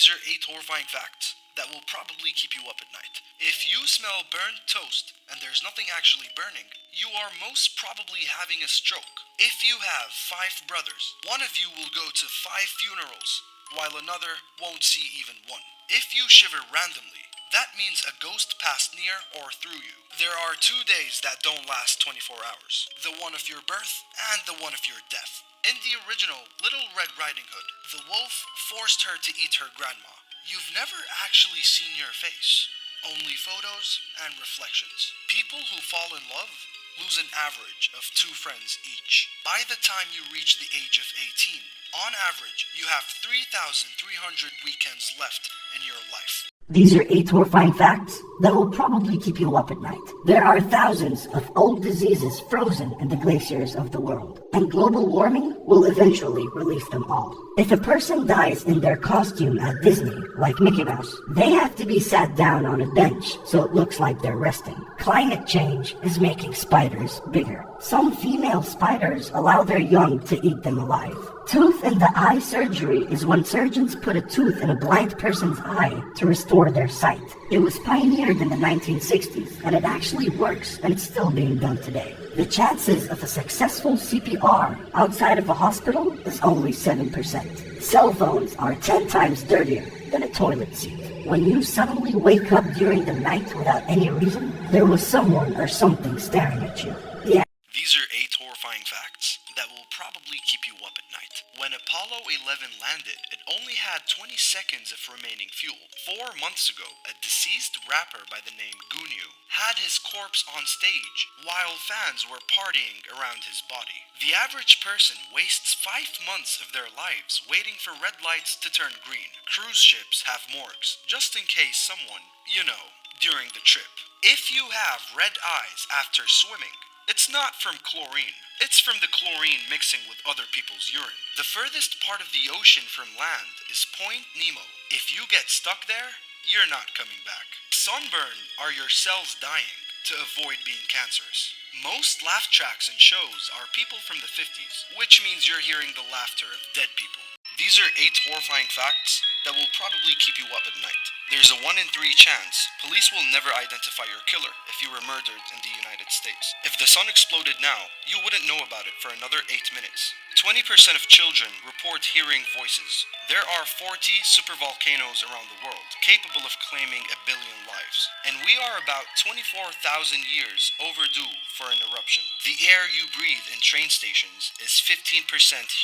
These are 8 horrifying facts that will probably keep you up at night. If you smell burnt toast and there's nothing actually burning, you are most probably having a stroke. If you have 5 brothers, one of you will go to 5 funerals, while another won't see even one. If you shiver randomly, that means a ghost passed near or through you. There are 2 days that don't last 24 hours. The one of your birth and the one of your death. In the original Little Red Riding Hood, the wolf forced her to eat her grandma. You've never actually seen your face, only photos and reflections. People who fall in love lose an average of 2 friends each. By the time you reach the age of 18, on average, you have 3,300 weekends left in your life. These are 8 horrifying facts that will probably keep you up at night. There are thousands of old diseases frozen in the glaciers of the world, and global warming will eventually release them all. If a person dies in their costume at Disney, like Mickey Mouse, they have to be sat down on a bench so it looks like they're resting. Climate change is making spiders bigger. Some female spiders allow their young to eat them alive. Tooth in the eye surgery is when surgeons put a tooth in a blind person's eye to restore their sight. It was pioneered in the 1960s, and it actually works, and it's still being done today. The chances of a successful CPR outside of a hospital is only 7%. Cell phones are 10 times dirtier than a toilet seat. When you suddenly wake up during the night without any reason, there was someone or something staring at you. Yeah. These are 8 horrifying facts that will probably keep you up at night. When Apollo 11 landed, it only had 20 seconds of remaining fuel. 4 months ago, a deceased rapper by the name Gunu had his corpse on stage while fans were partying around his body. The average person wastes 5 months of their lives waiting for red lights to turn green. Cruise ships have morgues, just in case someone, during the trip. If you have red eyes after swimming, it's not from chlorine. It's from the chlorine mixing with other people's urine. The furthest part of the ocean from land is Point Nemo. If you get stuck there, you're not coming back. Sunburn are your cells dying to avoid being cancerous. Most laugh tracks and shows are people from the 50s, which means you're hearing the laughter of dead people. These are 8 horrifying facts that will probably keep you up at night. There's a 1 in 3 chance police will never identify your killer if you were murdered in the United States. If the sun exploded now, you wouldn't know about it for another 8 minutes. 20% of children report hearing voices. There are 40 supervolcanoes around the world, capable of claiming 1 billion lives. And we are about 24,000 years overdue for an eruption. The air you breathe in train stations is 15%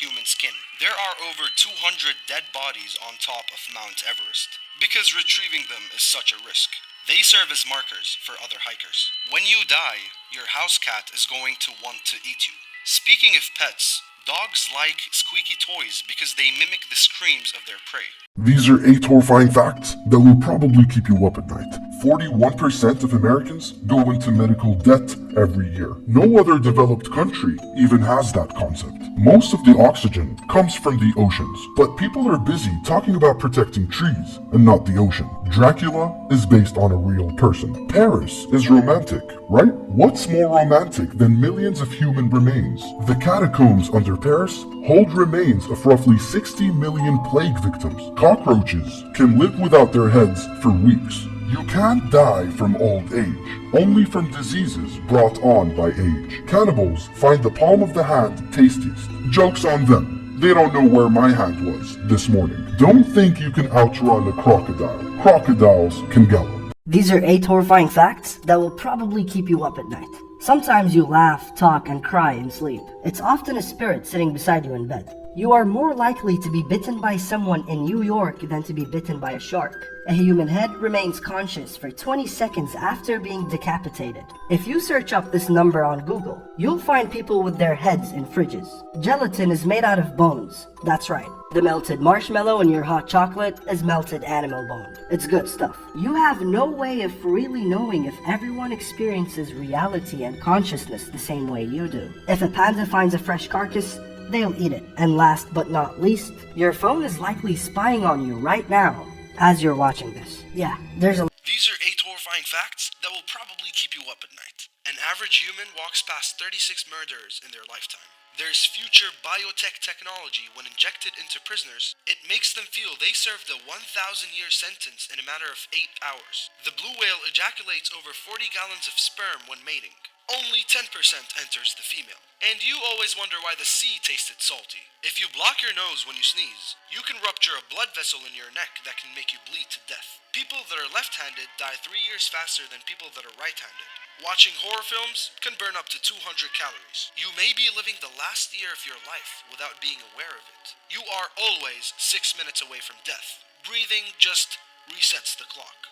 human skin. There are over 200 dead bodies on top of Mount Everest, because retrieving them is such a risk. They serve as markers for other hikers. When you die, your house cat is going to want to eat you. Speaking of pets, dogs like squeaky toys because they mimic the screams of their prey. These are 8 horrifying facts that will probably keep you up at night. 41% of Americans go into medical debt every year. No other developed country even has that concept. Most of the oxygen comes from the oceans, but people are busy talking about protecting trees and not the ocean. Dracula is based on a real person. Paris is romantic, right? What's more romantic than millions of human remains? The catacombs under Paris hold remains of roughly 60 million plague victims. Cockroaches can live without their heads for weeks. You can't die from old age, only from diseases brought on by age. Cannibals find the palm of the hand tastiest. Joke's on them. They don't know where my hand was this morning. Don't think you can outrun a crocodile. Crocodiles can gallop. These are 8 horrifying facts that will probably keep you up at night. Sometimes you laugh, talk, and cry in sleep. It's often a spirit sitting beside you in bed. You are more likely to be bitten by someone in New York than to be bitten by a shark. A human head remains conscious for 20 seconds after being decapitated. If you search up this number on Google, you'll find people with their heads in fridges. Gelatin is made out of bones. That's right. The melted marshmallow in your hot chocolate is melted animal bone. It's good stuff. You have no way of really knowing if everyone experiences reality and consciousness the same way you do. If a panda finds a fresh carcass, they'll eat it. And last but not least, your phone is likely spying on you right now as you're watching this. Yeah, These are 8 horrifying facts that will probably keep you up at night. An average human walks past 36 murders in their lifetime. There's future biotech technology when injected into prisoners. It makes them feel they served a 1,000-year sentence in a matter of 8 hours. The blue whale ejaculates over 40 gallons of sperm when mating. Only 10% enters the female. And you always wonder why the sea tasted salty. If you block your nose when you sneeze, you can rupture a blood vessel in your neck that can make you bleed to death. People that are left-handed die 3 years faster than people that are right-handed. Watching horror films can burn up to 200 calories. You may be living the last year of your life without being aware of it. You are always 6 minutes away from death. Breathing just resets the clock.